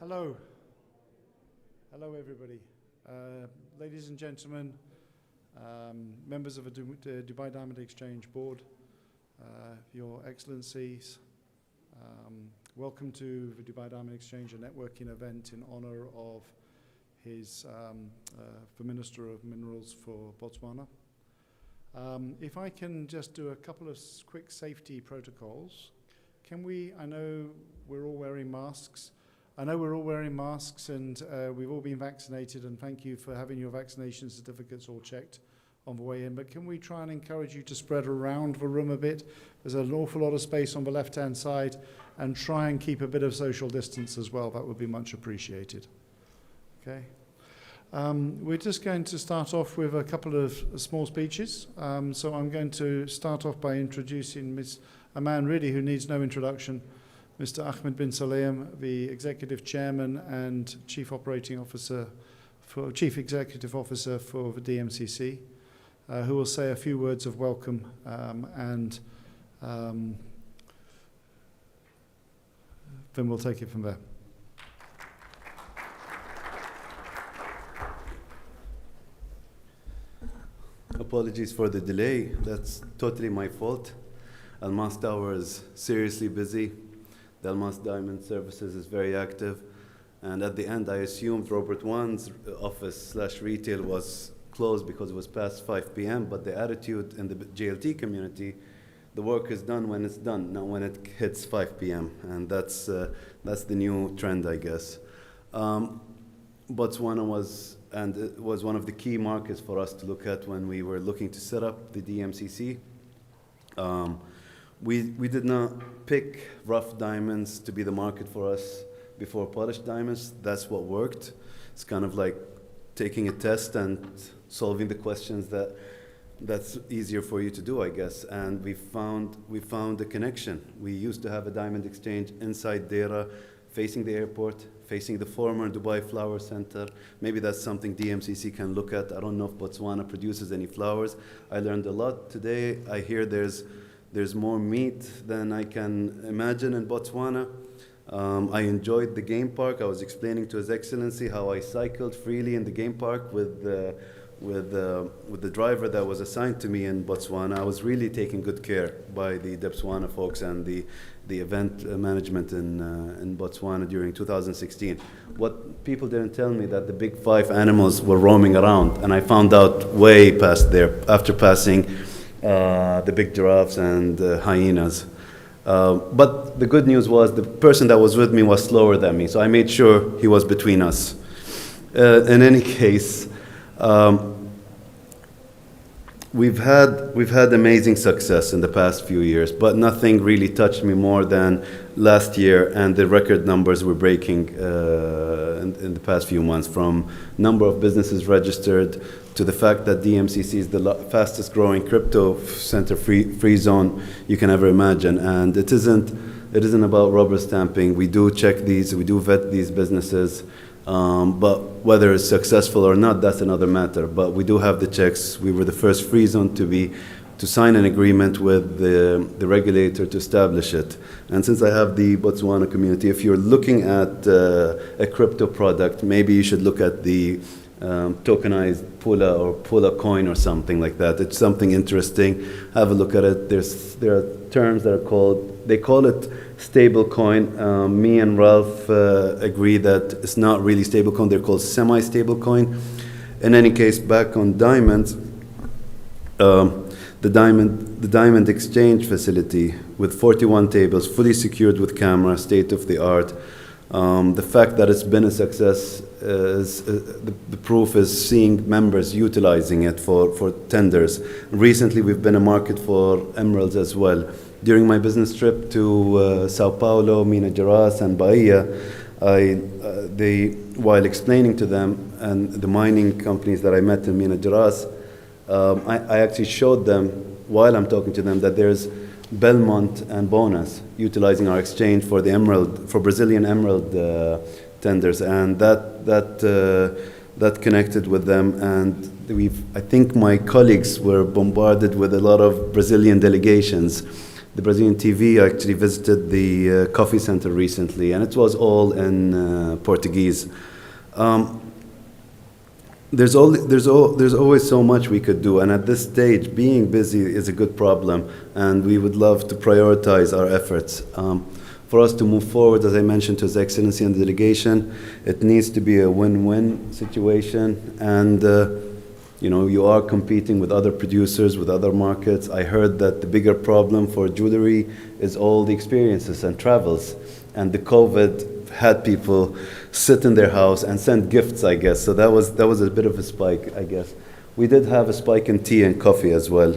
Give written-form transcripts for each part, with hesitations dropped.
Hello. Hello, everybody. Ladies and gentlemen, members of the Dubai Diamond Exchange Board, Your Excellencies, welcome to the Dubai Diamond Exchange, a networking event in honor of the Minister of Minerals for Botswana. If I can just do a couple of quick safety protocols. I know we're all wearing masks. And we've all been vaccinated, and thank you for having your vaccination certificates all checked on the way in. But can we try and encourage you to spread around the room a bit? There's an awful lot of space on the left-hand side, and try and keep a bit of social distance as well. That would be much appreciated. Okay. We're just going to start off with a couple of small speeches. So I'm going to start off by introducing a man really who needs no introduction, Mr. Ahmed bin Salem, the Executive Chairman and Chief Executive Officer for the Dmcc, who will say a few words of welcome and then we'll take it from there. Apologies for the delay. That's totally my fault. Almas Tower is seriously busy. The Almas Diamond Services is very active. And at the end, I assumed Robert One's office/retail was closed because it was past 5 p.m. But the attitude in the JLT community, the work is done when it's done, not when it hits 5 p.m. And that's the new trend, I guess. Botswana was one of the key markets for us to look at when we were looking to set up the DMCC. We did not pick rough diamonds to be the market for us before polished diamonds. That's what worked. It's kind of like taking a test and solving the questions that's easier for you to do, I guess. And we found a connection. We used to have a diamond exchange inside Dera, facing the airport, facing the former Dubai Flower Center. Maybe that's something DMCC can look at. I don't know if Botswana produces any flowers. I learned a lot today. I hear there's more meat than I can imagine in Botswana. I enjoyed the game park. I was explaining to His Excellency how I cycled freely in the game park with the driver that was assigned to me in Botswana. I was really taken good care by the Botswana folks and the event management in Botswana during 2016. What people didn't tell me that the big 5 animals were roaming around, and I found out way past there after passing the big giraffes and hyenas. But the good news was the person that was with me was slower than me, so I made sure he was between us. In any case, we've had amazing success in the past few years, but nothing really touched me more than last year and the record numbers we're breaking in the past few months, from number of businesses registered to the fact that DMCC is the fastest growing crypto center free zone you can ever imagine. And it isn't about rubber stamping. We do check these, we do vet these businesses, but whether it's successful or not, that's another matter. But we do have the checks. We were the first free zone to sign an agreement with the regulator to establish it. And since I have the Botswana community, if you're looking at a crypto product, maybe you should look at the tokenized Pula or Pula coin or something like that. It's something interesting. Have a look at it. There are terms that are they call it stable coin. Me and Ralph agree that it's not really stable coin. They're called semi-stable coin. In any case, back on diamonds, the diamond exchange facility with 41 tables, fully secured with camera, state of the art. The fact that it's been a success the proof is seeing members utilizing it for tenders. Recently, we've been a market for emeralds as well. During my business trip to Sao Paulo, Minas Gerais, and Bahia, while explaining to them and the mining companies that I met in Minas Gerais, I actually showed them, while I'm talking to them, that there's Belmont and Bonus utilizing our exchange for Brazilian emerald tenders, and that connected with them. And I think my colleagues were bombarded with a lot of Brazilian delegations the Brazilian TV. I actually visited the coffee center recently, and it was all in Portuguese. There's always so much we could do, and at this stage, being busy is a good problem, and we would love to prioritize our efforts. For us to move forward, as I mentioned to His Excellency and the delegation, it needs to be a win-win situation, and you know, you are competing with other producers, with other markets. I heard that the bigger problem for jewelry is all the experiences and travels, and the COVID had people sit in their house and send gifts, I guess. So that was a bit of a spike, I guess. We did have a spike in tea and coffee as well.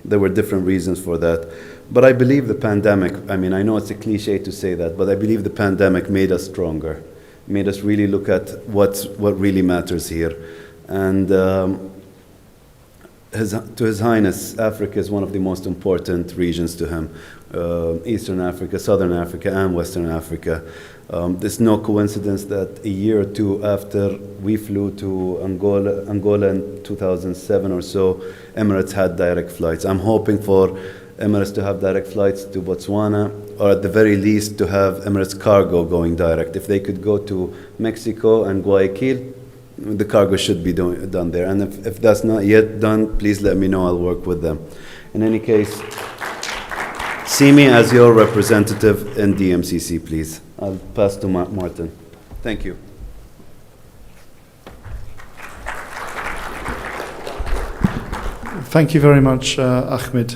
There were different reasons for that. But I believe the pandemic, I mean, I know it's a cliche to say that, but I believe the pandemic made us stronger, made us really look at what really matters here. And to His Highness, Africa is one of the most important regions to him. Eastern Africa, Southern Africa, and Western Africa. There's no coincidence that a year or two after we flew to Angola in 2007 or so, Emirates had direct flights. I'm hoping for Emirates to have direct flights to Botswana, or at the very least to have Emirates cargo going direct. If they could go to Mexico and Guayaquil, the cargo should be done there. And if that's not yet done, please let me know, I'll work with them. In any case, see me as your representative in DMCC, please. I'll pass to Martin. Thank you. Thank you very much, Ahmed.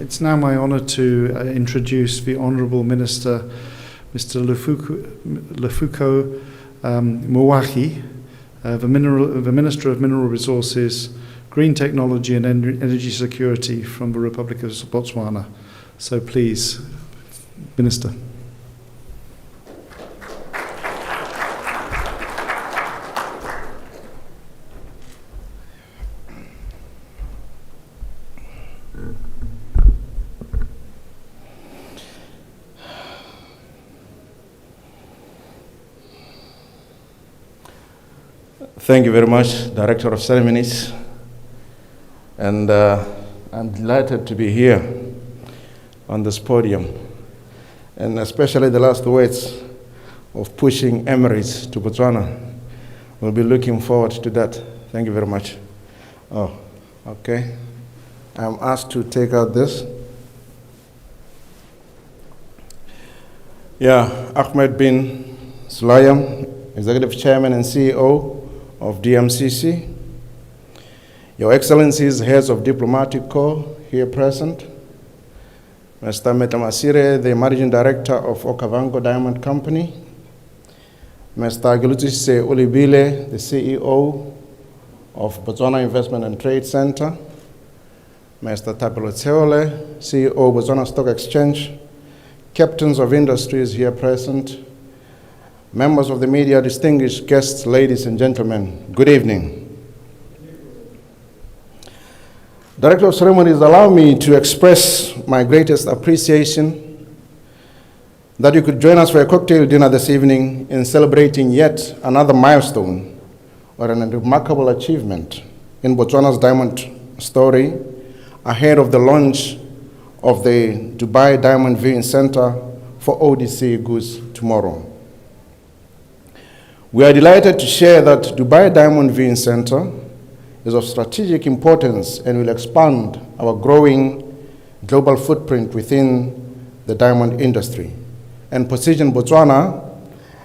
It's now my honor to introduce the Honorable Minister, Mr. Lefuko Mowahi, the Minister of Mineral Resources, Green Technology and Energy Security from the Republic of Botswana. So please, Minister. Thank you very much, Director of Ceremonies. And I'm delighted to be here on this podium, and especially the last words of pushing Emirates to Botswana. We'll be looking forward to that. Thank you very much. Oh, okay. I'm asked to take out this. Yeah, Ahmed bin Sulayem, Executive Chairman and CEO of Dmcc. Your Excellencies, Heads of Diplomatic Corps here present. Mr. Metamasire, the Managing Director of Okavango Diamond Company. Mr. Gelutise Ulibile, the CEO of Botswana Investment and Trade Center. Mr. Tapelo Tseole, CEO of Botswana Stock Exchange. Captains of industries here present. Members of the media, distinguished guests, ladies and gentlemen, good evening. Director of Ceremonies, allow me to express my greatest appreciation that you could join us for a cocktail dinner this evening in celebrating yet another milestone or a remarkable achievement in Botswana's diamond story ahead of the launch of the Dubai Diamond Viewing Center for ODC goods tomorrow. We are delighted to share that Dubai Diamond Viewing Center is of strategic importance and will expand our growing global footprint within the diamond industry and position Botswana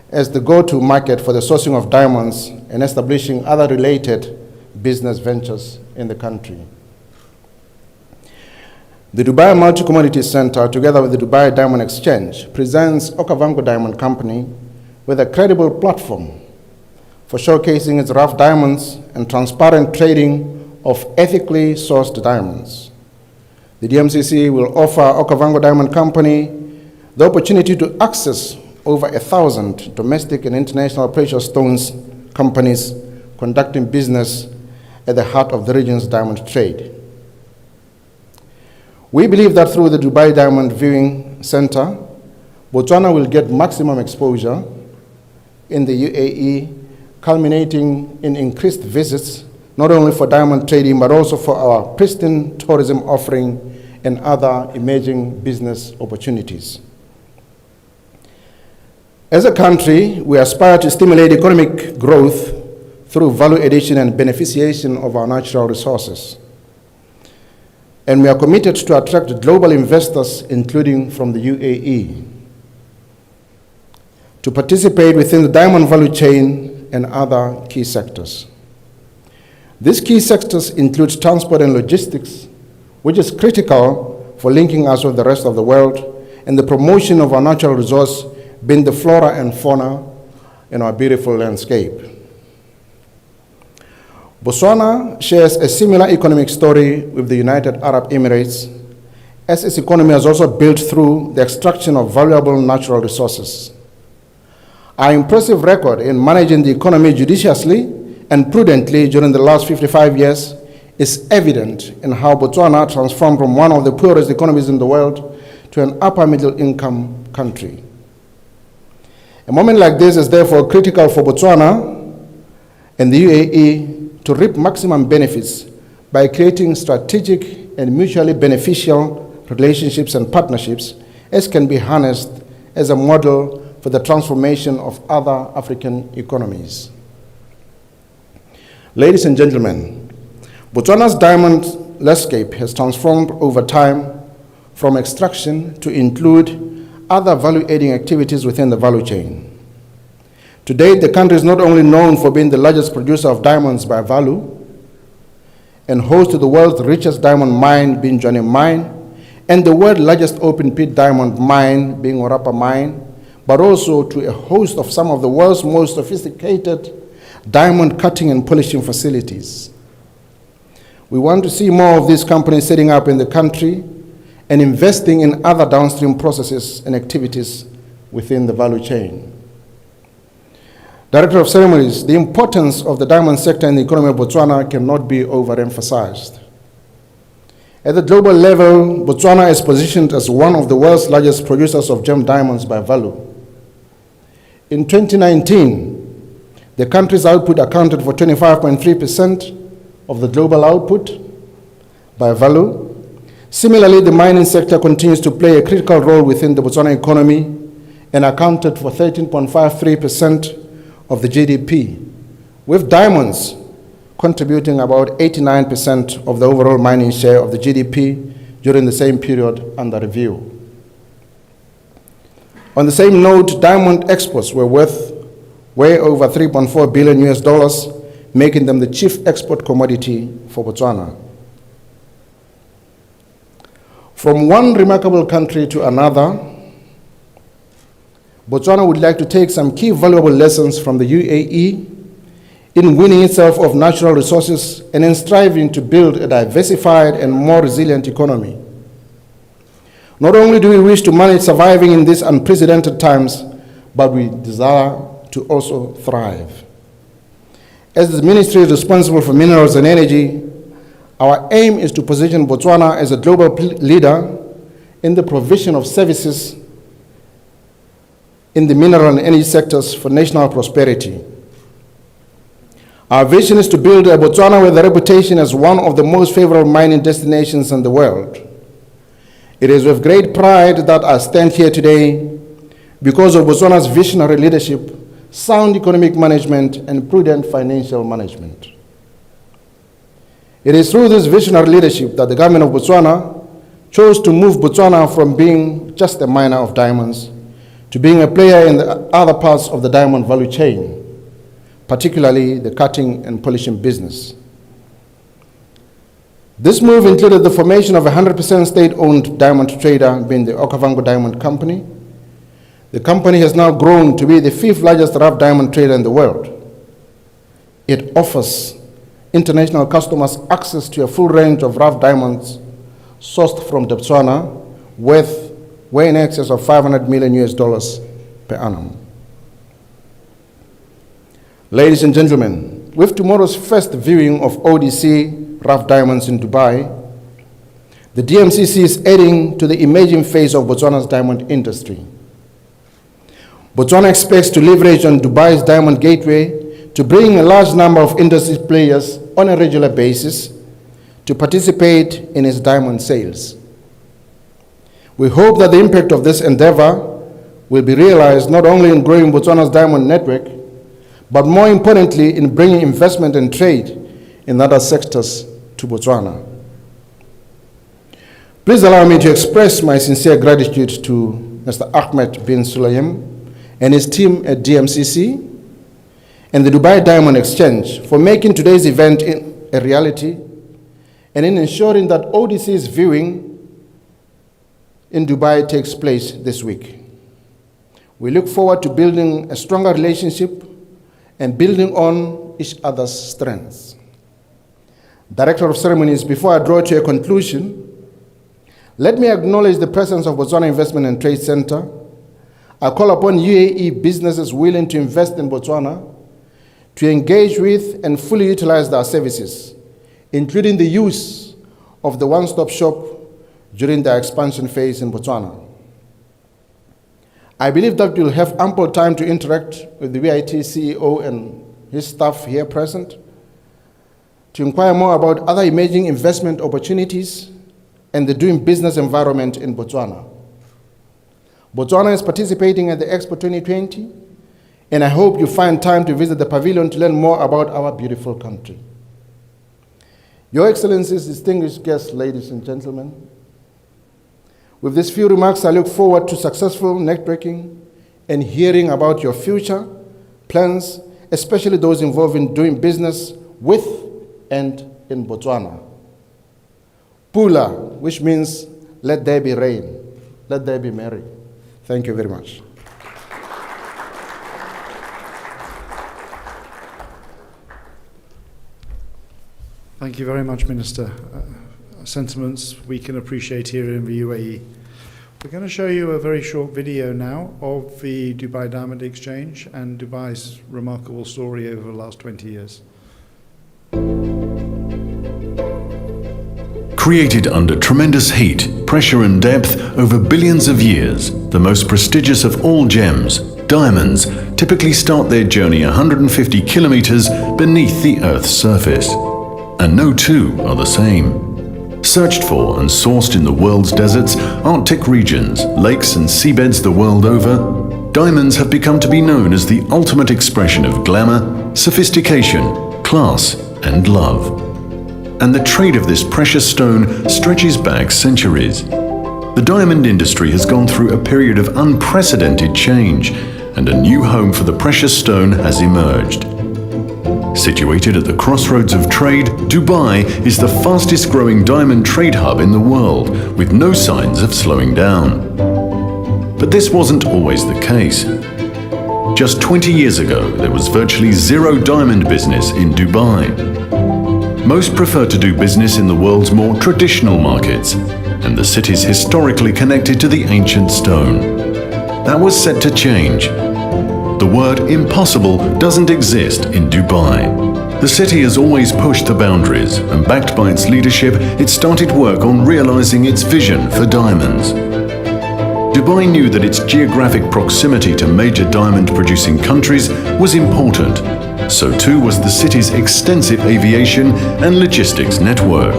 as the go-to market for the sourcing of diamonds and establishing other related business ventures in the country. The Dubai Multi-Commodity Center, together with the Dubai Diamond Exchange, presents Okavango Diamond Company with a credible platform for showcasing its rough diamonds and transparent trading of ethically sourced diamonds. The DMCC will offer Okavango Diamond Company the opportunity to access over 1,000 domestic and international precious stones companies conducting business at the heart of the region's diamond trade. We believe that through the Dubai Diamond Viewing Center, Botswana will get maximum exposure in the UAE, culminating in increased visits, not only for diamond trading, but also for our pristine tourism offering and other emerging business opportunities. As a country, we aspire to stimulate economic growth through value addition and beneficiation of our natural resources. And we are committed to attract global investors, including from the UAE, to participate within the diamond value chain and other key sectors. These key sectors include transport and logistics, which is critical for linking us with the rest of the world, and the promotion of our natural resource, being the flora and fauna in our beautiful landscape. Botswana shares a similar economic story with the United Arab Emirates, as its economy has also built through the extraction of valuable natural resources. Our impressive record in managing the economy judiciously and prudently during the last 55 years is evident in how Botswana transformed from one of the poorest economies in the world to an upper middle income country. A moment like this is therefore critical for Botswana and the UAE to reap maximum benefits by creating strategic and mutually beneficial relationships and partnerships, as can be harnessed as a model for the transformation of other African economies. Ladies and gentlemen, Botswana's diamond landscape has transformed over time from extraction to include other value-adding activities within the value chain. To date, the country is not only known for being the largest producer of diamonds by value and host to the world's richest diamond mine, being Johnny Mine, and the world's largest open-pit diamond mine, being Orapa Mine, but also to a host of some of the world's most sophisticated diamond cutting and polishing facilities. We want to see more of these companies setting up in the country and investing in other downstream processes and activities within the value chain. Director of Ceremonies, the importance of the diamond sector in the economy of Botswana cannot be overemphasized. At the global level, Botswana is positioned as one of the world's largest producers of gem diamonds by value. In 2019, the country's output accounted for 25.3% of the global output by value. Similarly, the mining sector continues to play a critical role within the Botswana economy and accounted for 13.53% of the GDP, with diamonds contributing about 89% of the overall mining share of the GDP during the same period under review. On the same note, diamond exports were worth way over $3.4 billion, making them the chief export commodity for Botswana. From one remarkable country to another, Botswana would like to take some key valuable lessons from the UAE in winning itself of natural resources and in striving to build a diversified and more resilient economy. Not only do we wish to manage surviving in these unprecedented times, but we desire to also thrive. As the ministry is responsible for minerals and energy, our aim is to position Botswana as a global leader in the provision of services in the mineral and energy sectors for national prosperity. Our vision is to build a Botswana with a reputation as one of the most favorable mining destinations in the world. It is with great pride that I stand here today because of Botswana's visionary leadership, sound economic management, and prudent financial management. It is through this visionary leadership that the government of Botswana chose to move Botswana from being just a miner of diamonds to being a player in the other parts of the diamond value chain, particularly the cutting and polishing business. This move included the formation of a 100% state-owned diamond trader, being the Okavango Diamond Company. The company has now grown to be the 5th largest rough diamond trader in the world. It offers international customers access to a full range of rough diamonds sourced from Botswana, worth way in excess of $500 million per annum. Ladies and gentlemen, with tomorrow's first viewing of ODC rough diamonds in Dubai, the Dmcc is adding to the emerging phase of Botswana's diamond industry. Botswana expects to leverage on Dubai's diamond gateway to bring a large number of industry players on a regular basis to participate in its diamond sales. We hope that the impact of this endeavor will be realized not only in growing Botswana's diamond network, but more importantly in bringing investment and trade in other sectors to Botswana. Please allow me to express my sincere gratitude to Mr. Ahmed bin Sulayem and his team at DMCC and the Dubai Diamond Exchange for making today's event a reality and in ensuring that ODC's viewing in Dubai takes place this week. We look forward to building a stronger relationship and building on each other's strengths. Director of Ceremonies, before I draw to a conclusion, let me acknowledge the presence of Botswana Investment and Trade Center. I call upon UAE businesses willing to invest in Botswana to engage with and fully utilize their services, including the use of the one-stop shop during their expansion phase in Botswana. I believe that you'll have ample time to interact with the VIT CEO and his staff here present to inquire more about other emerging investment opportunities and the doing business environment in Botswana. Botswana is participating at the Expo 2020, and I hope you find time to visit the pavilion to learn more about our beautiful country. Your Excellencies, distinguished guests, ladies and gentlemen, with these few remarks, I look forward to successful networking and hearing about your future plans, especially those involving doing business with and in Botswana. Pula, which means let there be rain, let there be merry. Thank you very much. Thank you very much, Minister. Sentiments we can appreciate here in the UAE. We're going to show you a very short video now of the Dubai Diamond Exchange and Dubai's remarkable story over the last 20 years. Created under tremendous heat, pressure and depth over billions of years, the most prestigious of all gems, diamonds, typically start their journey 150 kilometers beneath the Earth's surface. And no two are the same. Searched for and sourced in the world's deserts, Arctic regions, lakes and seabeds the world over, diamonds have become to be known as the ultimate expression of glamour, sophistication, class and love. And the trade of this precious stone stretches back centuries. The diamond industry has gone through a period of unprecedented change, and a new home for the precious stone has emerged. Situated at the crossroads of trade, Dubai is the fastest growing diamond trade hub in the world, with no signs of slowing down. But this wasn't always the case. Just 20 years ago, there was virtually zero diamond business in Dubai. Most prefer to do business in the world's more traditional markets, and the city's historically connected to the ancient stone. That was set to change. The word impossible doesn't exist in Dubai. The city has always pushed the boundaries, and backed by its leadership, it started work on realizing its vision for diamonds. Dubai knew that its geographic proximity to major diamond-producing countries was important. So too was the city's extensive aviation and logistics network.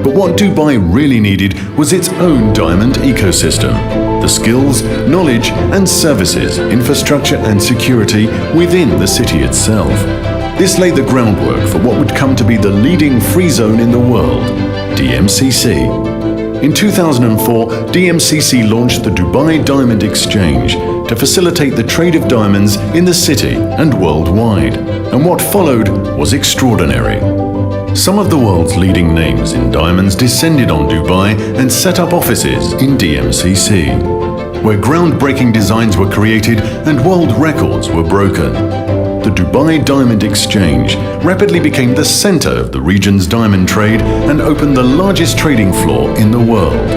But what Dubai really needed was its own diamond ecosystem. The skills, knowledge and services, infrastructure and security within the city itself. This laid the groundwork for what would come to be the leading free zone in the world, DMCC. In 2004, DMCC launched the Dubai Diamond Exchange to facilitate the trade of diamonds in the city and worldwide. And what followed was extraordinary. Some of the world's leading names in diamonds descended on Dubai and set up offices in DMCC, where groundbreaking designs were created and world records were broken. The Dubai Diamond Exchange rapidly became the center of the region's diamond trade and opened the largest trading floor in the world.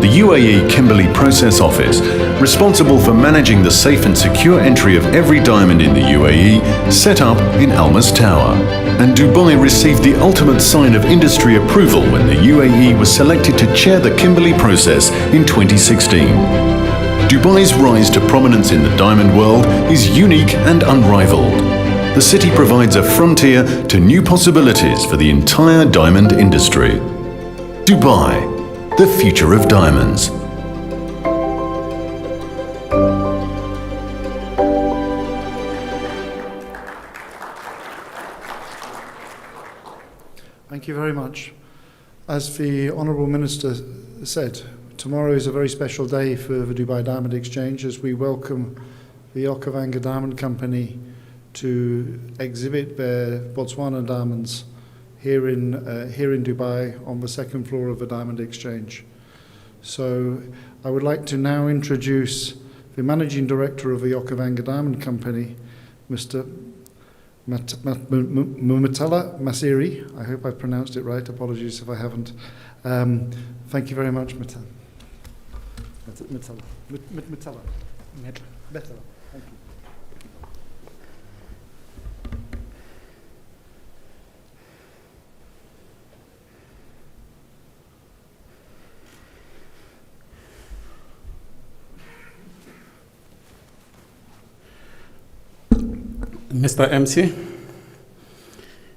The UAE Kimberley Process Office, responsible for managing the safe and secure entry of every diamond in the UAE, set up in Almas Tower. And Dubai received the ultimate sign of industry approval when the UAE was selected to chair the Kimberley process in 2016. Dubai's rise to prominence in the diamond world is unique and unrivaled. The city provides a frontier to new possibilities for the entire diamond industry. Dubai, the future of diamonds. you very much. As the Honourable Minister said, tomorrow is a very special day for the Dubai Diamond Exchange as we welcome the Okavango Diamond Company to exhibit their Botswana diamonds here in Dubai on the second floor of the Diamond Exchange. So I would like to now introduce the Managing Director of the Okavango Diamond Company, Mr. Mumatala Masiri. I hope I pronounced it right. Apologies if I haven't. Thank you very much, Matala. Thank you. Mr. MC,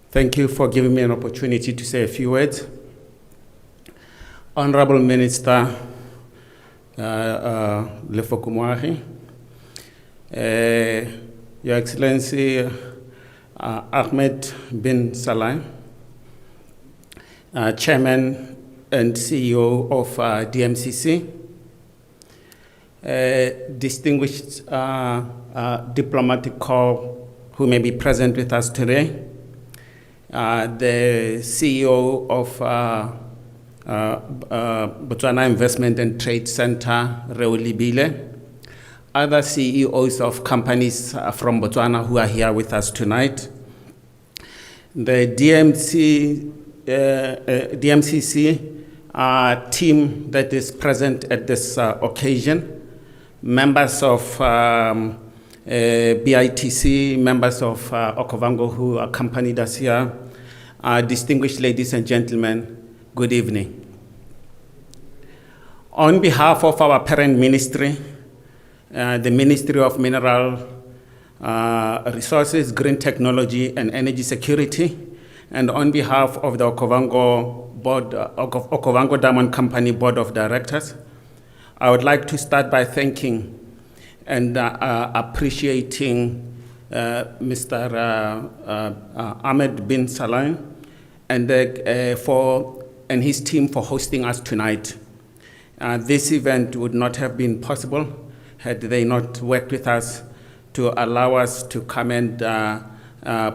thank you for giving me an opportunity to say a few words. Honorable Minister Lefokumwahi, Your Excellency Ahmed bin Salai, Chairman and CEO of Dmcc, distinguished diplomatic corps who may be present with us today, the CEO of Botswana Investment and Trade Center, Reolibile, other CEOs of companies from Botswana who are here with us tonight, the DMCC team that is present at this occasion, members of BITC, members of Okavango who accompanied us here, distinguished ladies and gentlemen, good evening. On behalf of our parent ministry, the Ministry of Mineral Resources, Green Technology and Energy Security, and on behalf of the Okavango Diamond Company Board of Directors, I would like to start by thanking and appreciating Mr. Ahmed bin Salai and his team for hosting us tonight. This event would not have been possible had they not worked with us to allow us to come and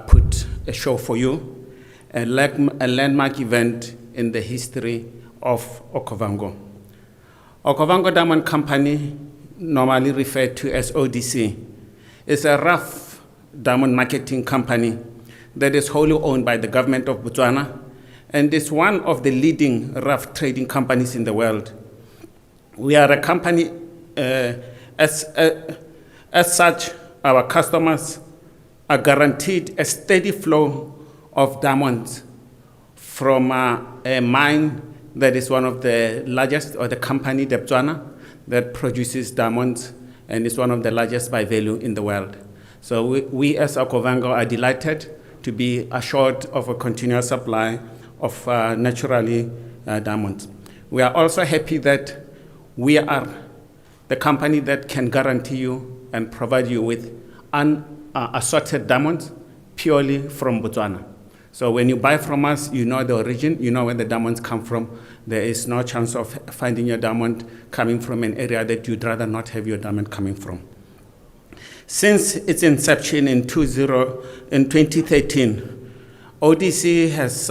put a show for you, a landmark event in the history of Okavango. Okavango Diamond Company, normally referred to as ODC, is a rough diamond marketing company that is wholly owned by the government of Botswana and is one of the leading rough trading companies in the world. We are a company, as such, our customers are guaranteed a steady flow of diamonds from a mine that is one of the largest, or the company, Botswana, that produces diamonds and is one of the largest by value in the world. So we as Okavango are delighted to be assured of a continuous supply of naturally diamonds. We are also happy that we are the company that can guarantee you and provide you with assorted diamonds purely from Botswana. So when you buy from us, you know the origin, you know where the diamonds come from. There is no chance of finding your diamond coming from an area that you'd rather not have your diamond coming from. Since its inception in 2013, ODC has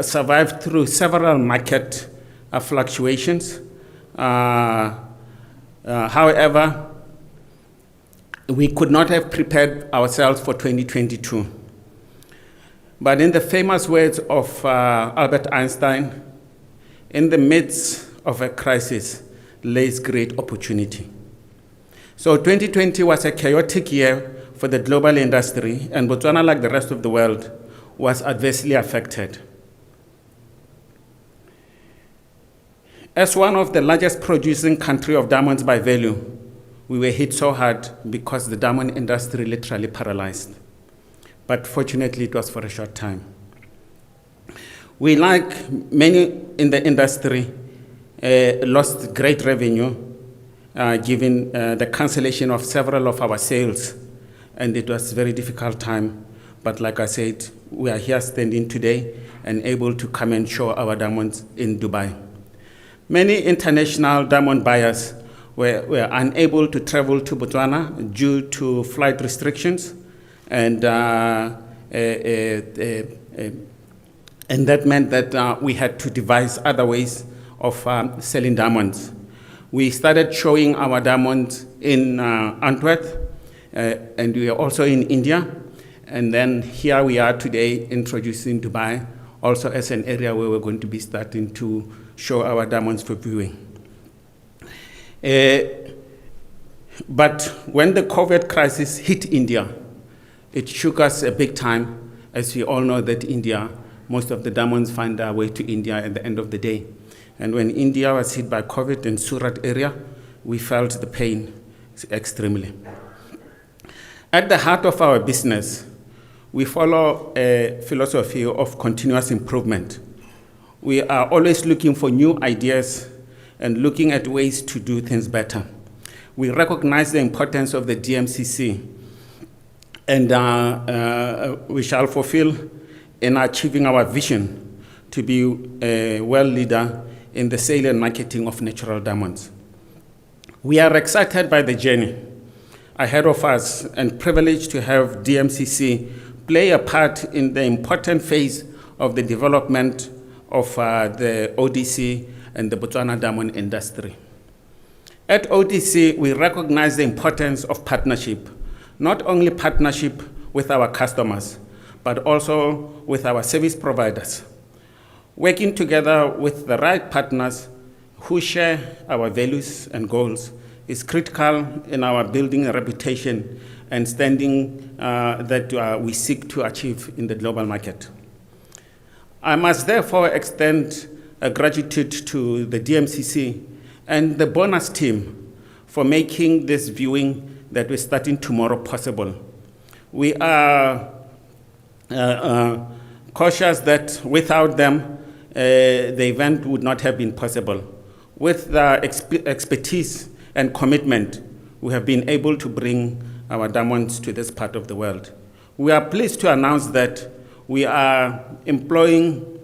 survived through several market fluctuations. However, we could not have prepared ourselves for 2022. But in the famous words of Albert Einstein, in the midst of a crisis lays great opportunity. So 2020 was a chaotic year for the global industry, and Botswana, like the rest of the world, was adversely affected. As one of the largest producing country of diamonds by value, we were hit so hard because the diamond industry literally paralyzed. But fortunately, it was for a short time. We, like many in the industry, lost great revenue given the cancellation of several of our sales, and it was a very difficult time But like I said, we are here standing today and able to come and show our diamonds in Dubai. Many international diamond buyers were unable to travel to Botswana due to flight restrictions, and that meant that we had to devise other ways of selling diamonds. We started showing our diamonds in Antwerp, and we are also in India. And then here we are today introducing Dubai also as an area where we're going to be starting to show our diamonds for viewing. But when the COVID crisis hit India, it shook us a big time, as we all know that India, most of the diamonds find their way to India at the end of the day. And when India was hit by COVID in Surat area, we felt the pain extremely. At the heart of our business, we follow a philosophy of continuous improvement. We are always looking for new ideas and looking at ways to do things better. We recognize the importance of the DMCC, and we shall fulfill in achieving our vision to be a world leader in the sale and marketing of natural diamonds. We are excited by the journey ahead of us and privileged to have DMCC play a part in the important phase of the development of the ODC and the Botswana diamond industry. At ODC, we recognize the importance of partnership, not only partnership with our customers, but also with our service providers. Working together with the right partners who share our values and goals is critical in our building a reputation and standing that we seek to achieve in the global market. I must therefore extend a gratitude to the DMCC and the bonus team for making this viewing that we're starting tomorrow possible. We are cautious that without them, the event would not have been possible. With the expertise and commitment, we have been able to bring our diamonds to this part of the world. We are pleased to announce that we are exploring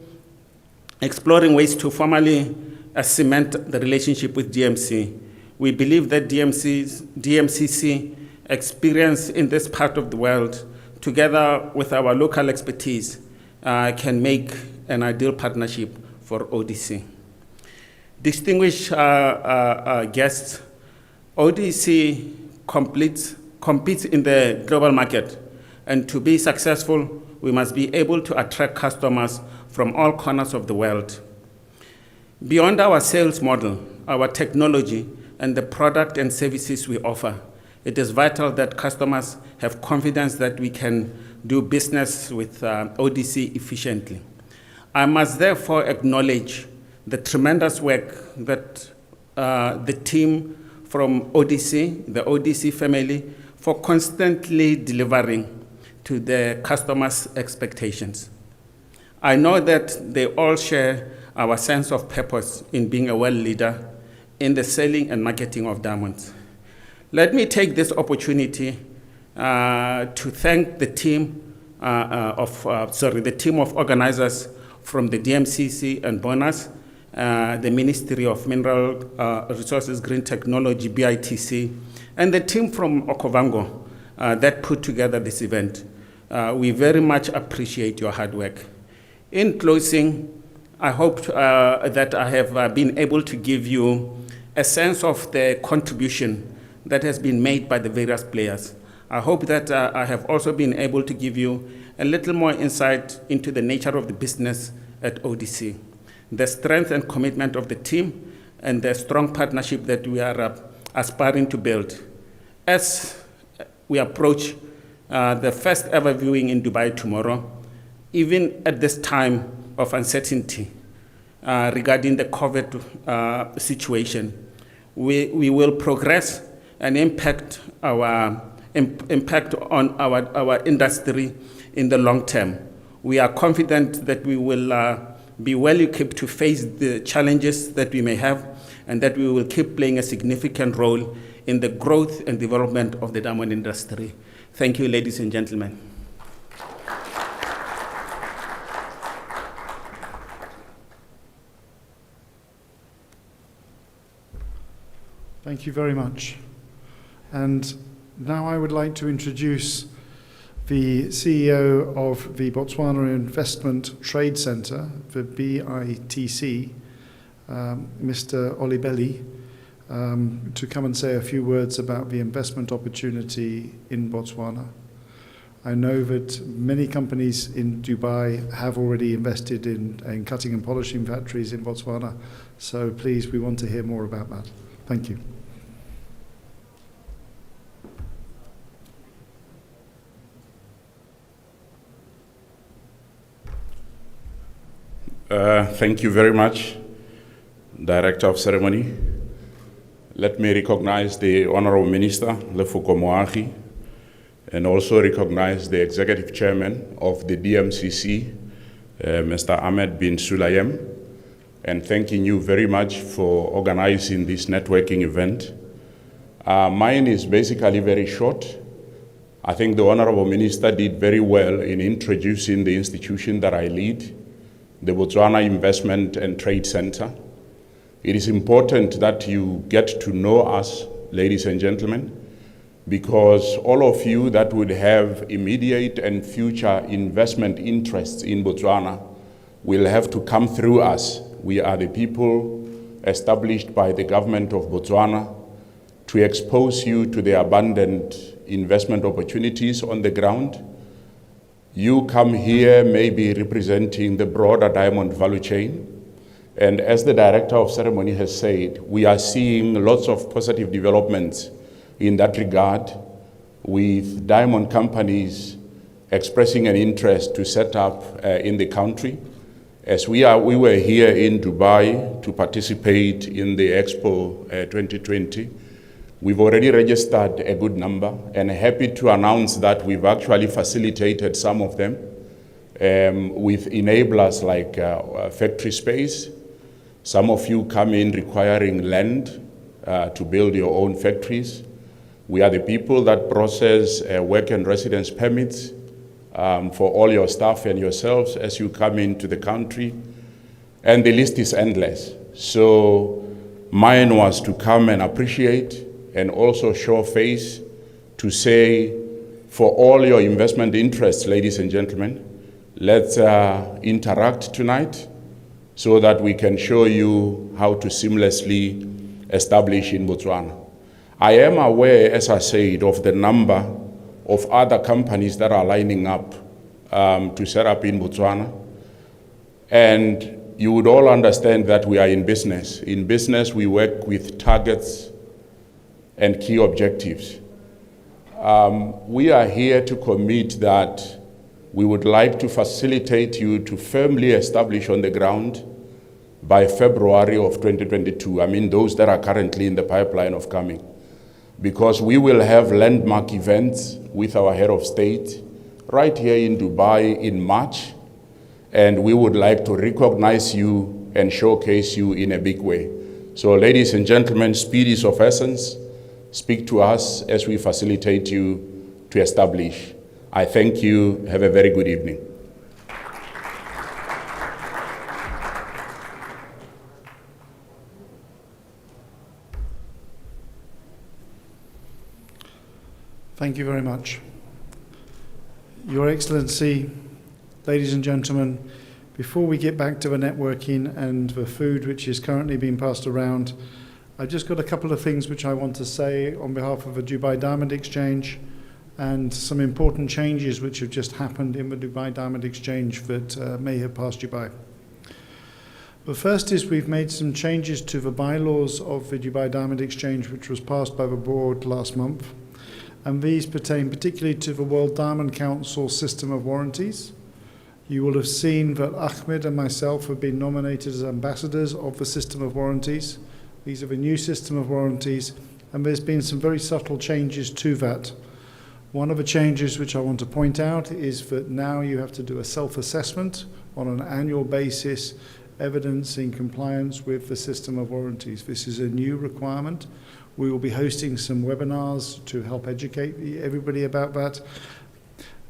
ways to formally cement the relationship with DMC. We believe that DMCC experience in this part of the world, together with our local expertise, can make an ideal partnership for ODC. Distinguished guests, ODC competes in the global market, and to be successful, we must be able to attract customers from all corners of the world. Beyond our sales model, our technology, and the product and services we offer, it is vital that customers have confidence that we can do business with ODC efficiently. I must therefore acknowledge the tremendous work that the team from ODC, the ODC family, for constantly delivering to the customers' expectations. I know that they all share our sense of purpose in being a world leader in the selling and marketing of diamonds. Let me take this opportunity to thank the team the team of organizers from the DMCC and Bonus, the Ministry of Mineral Resources, Green Technology, BITC, and the team from Okavango that put together this event. We very much appreciate your hard work. In closing, I hope that I have been able to give you a sense of the contribution that has been made by the various players. I hope that I have also been able to give you a little more insight into the nature of the business at ODC, the strength and commitment of the team, and the strong partnership that we are aspiring to build. As we approach the first ever viewing in Dubai tomorrow, even at this time of uncertainty regarding the COVID situation, we will progress and impact on our industry in the long term. We are confident that we will be well equipped to face the challenges that we may have, and that we will keep playing a significant role in the growth and development of the diamond industry. Thank you, ladies and gentlemen. Thank you very much. And now I would like to introduce the CEO of the Botswana Investment Trade Centre, the BITC, Mr. Olibelli, to come and say a few words about the investment opportunity in Botswana. I know that many companies in Dubai have already invested in cutting and polishing factories in Botswana, so please, we want to hear more about that. Thank you. Thank you very much, Director of Ceremony. Let me recognize the Honorable Minister, Lefoko Moagi, and also recognize the Executive Chairman of the Dmcc, Mr. Ahmed bin Sulayem, and thanking you very much for organizing this networking event. Mine is basically very short. I think the Honorable Minister did very well in introducing the institution that I lead, the Botswana Investment and Trade Center. It is important that you get to know us, ladies and gentlemen, because all of you that would have immediate and future investment interests in Botswana will have to come through us. We are the people established by the government of Botswana to expose you to the abundant investment opportunities on the ground. You come here maybe representing the broader diamond value chain. And as the Director of Ceremony has said, we are seeing lots of positive developments in that regard, with diamond companies expressing an interest to set up in the country. As we were here in Dubai to participate in the Expo 2020, we've already registered a good number, and happy to announce that we've actually facilitated some of them with enablers like factory space. Some of you come in requiring land to build your own factories. We are the people that process work and residence permits for all your staff and yourselves as you come into the country. And the list is endless. So mine was to come and appreciate and also show face to say, for all your investment interests, ladies and gentlemen, let's interact tonight so that we can show you how to seamlessly establish in Botswana. I am aware, as I said, of the number of other companies that are lining up to set up in Botswana. And you would all understand that we are in business. In business, we work with targets and key objectives. We are here to commit that we would like to facilitate you to firmly establish on the ground by February of 2022. I mean, those that are currently in the pipeline of coming. Because we will have landmark events with our head of state right here in Dubai in March, and we would like to recognize you and showcase you in a big way. So ladies and gentlemen, speed is of essence. Speak to us as we facilitate you to establish. I thank you. Have a very good evening. Thank you very much. Your Excellency, ladies and gentlemen, before we get back to the networking and the food which is currently being passed around, I've just got a couple of things which I want to say on behalf of the Dubai Diamond Exchange and some important changes which have just happened in the Dubai Diamond Exchange that may have passed you by. The first is we've made some changes to the bylaws of the Dubai Diamond Exchange, which was passed by the board last month. And these pertain particularly to the World Diamond Council system of warranties. You will have seen that Ahmed and myself have been nominated as ambassadors of the system of warranties. These are the new system of warranties, and there's been some very subtle changes to that. One of the changes which I want to point out is that now you have to do a self-assessment on an annual basis, evidencing compliance with the system of warranties. This is a new requirement. We will be hosting some webinars to help educate everybody about that.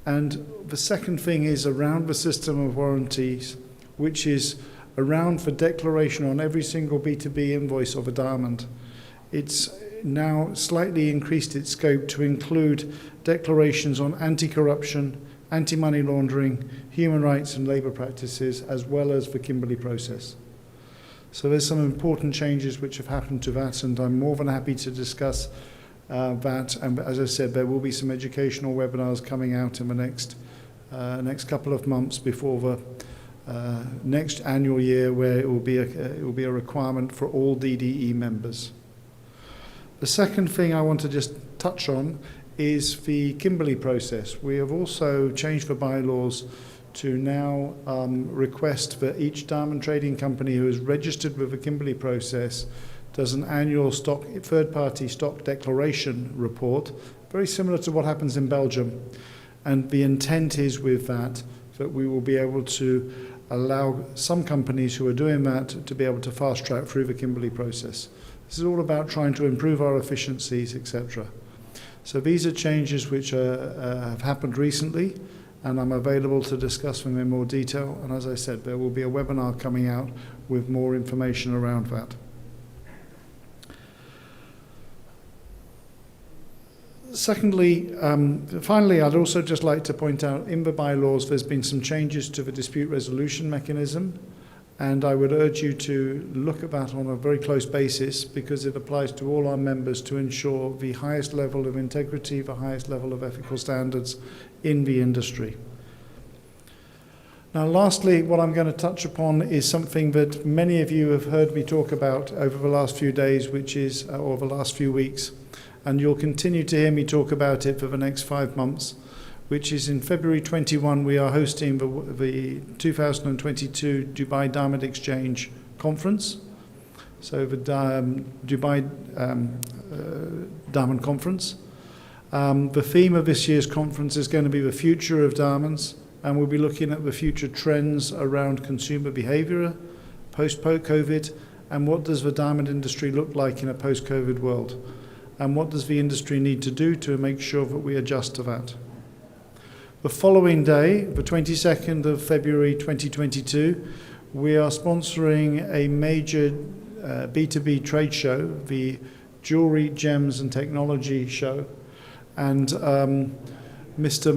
And the second thing is around the system of warranties, which is around the declaration on every single B2B invoice of a diamond. It's now slightly increased its scope to include declarations on anti-corruption, anti-money laundering, human rights and labour practices, as well as the Kimberley process. So there's some important changes which have happened to that, and I'm more than happy to discuss that. And as I said, there will be some educational webinars coming out in the next couple of months before the next annual year, where it will be a requirement for all DDE members. The second thing I want to just touch on is the Kimberley process. We have also changed the bylaws to now request that each diamond trading company who is registered with the Kimberley process does an annual third-party stock declaration report, very similar to what happens in Belgium. And the intent is with that we will be able to allow some companies who are doing that to be able to fast-track through the Kimberley process. This is all about trying to improve our efficiencies, etc. So these are changes which have happened recently, and I'm available to discuss them in more detail. And as I said, there will be a webinar coming out with more information around that. Secondly, finally, I'd also just like to point out in the bylaws there's been some changes to the dispute resolution mechanism, and I would urge you to look at that on a very close basis, because it applies to all our members to ensure the highest level of integrity, the highest level of ethical standards in the industry. Now, lastly, what I'm going to touch upon is something that many of you have heard me talk about over the last few days, which is, or the last few weeks, and you'll continue to hear me talk about it for the next 5 months, which is in February 21, we are hosting the 2022 Dubai Diamond Exchange Conference. So the Dubai Diamond Conference. The theme of this year's conference is going to be the future of diamonds, and we'll be looking at the future trends around consumer behavior, post-COVID, and what does the diamond industry look like in a post-COVID world, and what does the industry need to do to make sure that we adjust to that. The following day, the 22nd of February 2022, we are sponsoring a major B2B trade show, the Jewelry, Gems and Technology Show. And Mr.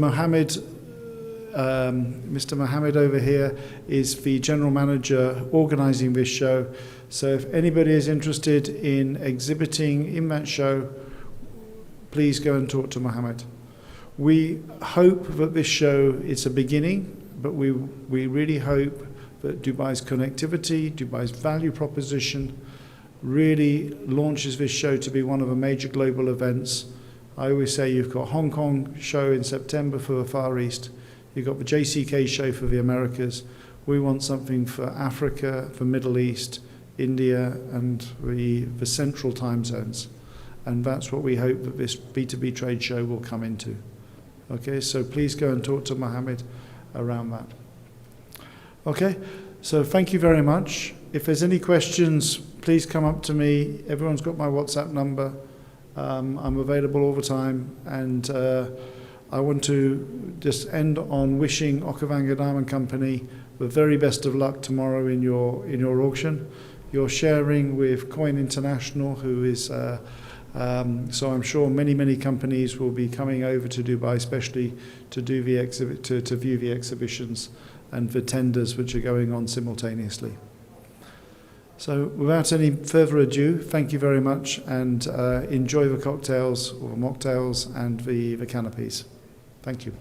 Mohammed over here is the general manager organizing this show. So if anybody is interested in exhibiting in that show, please go and talk to Mohammed. We hope that this show is a beginning, but we really hope that Dubai's connectivity, Dubai's value proposition really launches this show to be one of the major global events. I always say you've got Hong Kong show in September for the Far East, you've got the JCK show for the Americas. We want something for Africa, for Middle East, India, and the central time zones. And that's what we hope that this B2B trade show will come into. Okay, so please go and talk to Mohammed around that. Okay, so thank you very much. If there's any questions, please come up to me. Everyone's got my WhatsApp number. I'm available all the time. And I want to just end on wishing Okavango Diamond Company the very best of luck tomorrow in your auction. You're sharing with Coin International, who is so I'm sure many companies will be coming over to Dubai, especially to do the to view the exhibitions and the tenders which are going on simultaneously. So without any further ado, thank you very much, and enjoy the cocktails or mocktails and the canopies. Thank you.